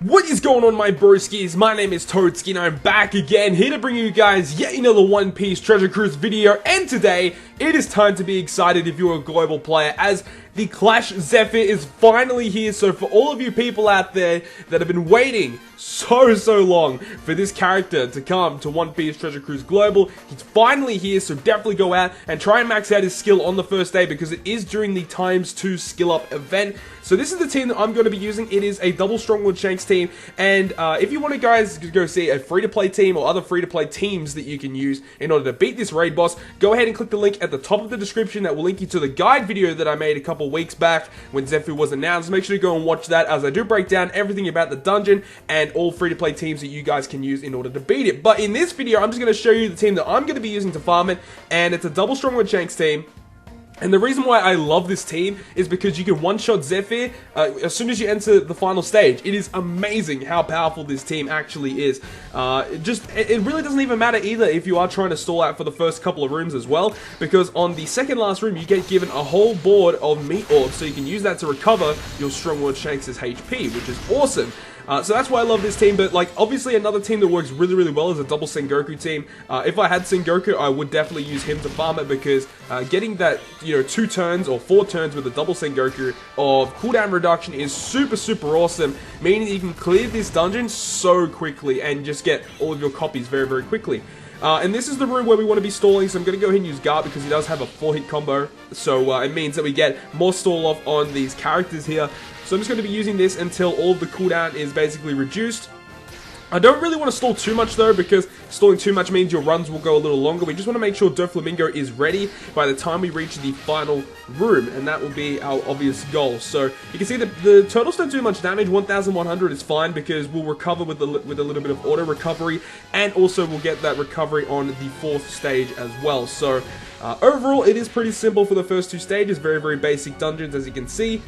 What is going on, my broskies? My name is Toadski and I'm back again, here to bring you guys yet another One Piece Treasure Cruise video, and today it is time to be excited if you're a global player, as the Clash ZEPHYR is finally here. So for all of you people out there that have been waiting so long for this character to come to One Piece Treasure Cruise Global, he's finally here. So definitely go out and try and max out his skill on the first day, because it is during the ×2 skill up event. So this is the team that I'm going to be using. It is a double Strongwood Shanks team, and if you want to guys go see a free-to-play team or other free-to-play teams that you can use in order to beat this raid boss, go ahead and click the link at the top of the description. That will link you to the guide video that I made a couple weeks back when ZEPHYR was announced. Make sure to go and watch that, as I do break down everything about the dungeon and all free-to-play teams that you guys can use in order to beat it. But in this video, I'm just going to show you the team that I'm going to be using to farm it, and it's a double Strongwood Shanks team. And the reason why I love this team is because you can one-shot ZEPHYR as soon as you enter the final stage. It is amazing how powerful this team actually is. It really doesn't even matter either if you are trying to stall out for the first couple of rooms as well, because on the second last room you get given a whole board of meat orbs, so you can use that to recover your Strongwood Shanks' HP, which is awesome. So that's why I love this team. But like, obviously another team that works really well is a double Sengoku team. If I had Sengoku, I would definitely use him to farm it, because getting that, 2 turns or 4 turns with a double Sengoku of cooldown reduction is super awesome, meaning that you can clear this dungeon so quickly and just get all of your copies very quickly. And this is the room where we want to be stalling, so I'm going to go ahead and use Garp because he does have a 4-hit combo, so it means that we get more stall off on these characters here. So I'm just going to be using this until all of the cooldown is basically reduced. I don't really want to stall too much though, because stalling too much means your runs will go a little longer. We just want to make sure Doflamingo is ready by the time we reach the final room, and that will be our obvious goal. So you can see that the turtles don't do much damage. 1100 is fine, because we'll recover with a little bit of auto recovery, and also we'll get that recovery on the 4th stage as well. So overall, it is pretty simple for the first 2 stages. Very basic dungeons, as you can see.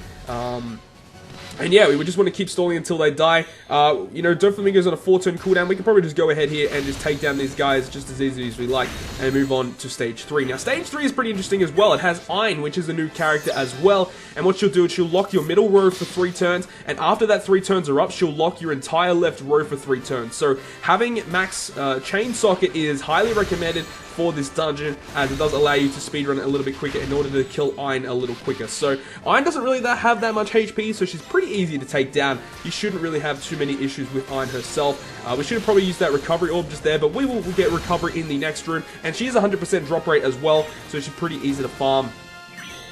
And yeah, we would just want to keep stalling until they die. Doflamingo's on a 4-turn cooldown. We can probably just go ahead here and just take down these guys just as easily as we like, and move on to stage 3. Now, stage 3 is pretty interesting as well. It has Ein, which is a new character as well. And what she'll do is she'll lock your middle row for 3 turns, and after that 3 turns are up, she'll lock your entire left row for 3 turns. So having max chain socket is highly recommended for this dungeon, as it does allow you to speedrun it a little bit quicker in order to kill Ein a little quicker. So Ein doesn't really have that much HP, so she's pretty easy to take down. You shouldn't really have too many issues with Ein herself. We should have probably used that recovery orb just there, but we'll get recovery in the next room, and she has 100% drop rate as well, so she's pretty easy to farm.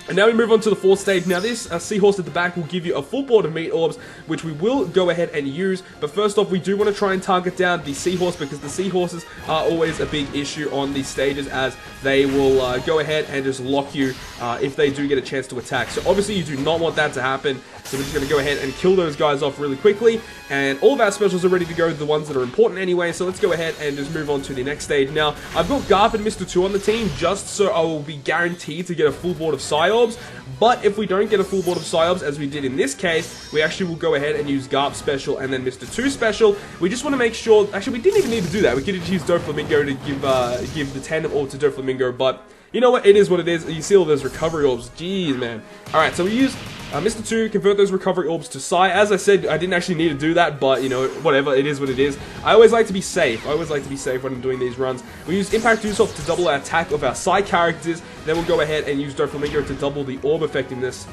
And now we move on to the 4th stage. Now this seahorse at the back will give you a full board of meat orbs, which we will go ahead and use. But first off, we do want to try and target down the seahorse, because the seahorses are always a big issue on these stages, as they will go ahead and just lock you if they do get a chance to attack. So obviously you do not want that to happen. So we're just going to go ahead and kill those guys off really quickly. And all of our specials are ready to go, the ones that are important anyway. So let's go ahead and just move on to the next stage. Now, I've got Garp and Mr. 2 on the team, just so I will be guaranteed to get a full board of Psyorbs. But if we don't get a full board of Psyorbs, as we did in this case, we actually will go ahead and use Garp special and then Mr. 2 special. We just want to make sure, actually we didn't even need to do that. We could have used Doflamingo to give the tandem orb to Doflamingo, but you know what, it is what it is. You see all those recovery orbs, jeez man. Alright, so we use Mr. 2, convert those recovery orbs to Psy. As I said, I didn't actually need to do that, but whatever, it is what it is. I always like to be safe. When I'm doing these runs. We use Impact Usopp to double our attack of our Psy characters. Then we'll go ahead and use Doflamingo to double the orb effectiveness.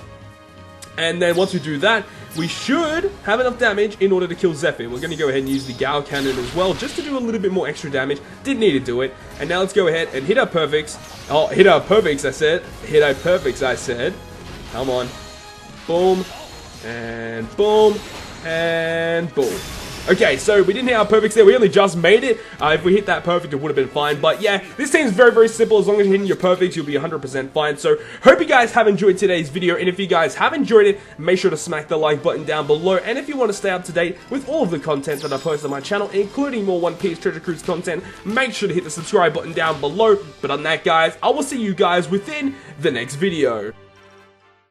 And then once we do that, we should have enough damage in order to kill ZEPHYR. We're going to go ahead and use the Gao Cannon as well, just to do a little bit more extra damage. Didn't need to do it. And now let's go ahead and hit our perfects. Oh, hit our perfects, I said. Hit our perfects, I said. Come on. Boom. And boom. And boom. Okay, so we didn't hit our perfects there. We only just made it. If we hit that perfect, it would have been fine. But yeah, this team's very simple. As long as you're hitting your perfects, you'll be 100% fine. So hope you guys have enjoyed today's video. And if you guys have enjoyed it, make sure to smack the like button down below. And if you want to stay up to date with all of the content that I post on my channel, including more One Piece Treasure Cruise content, make sure to hit the subscribe button down below. But on that, guys, I will see you guys within the next video.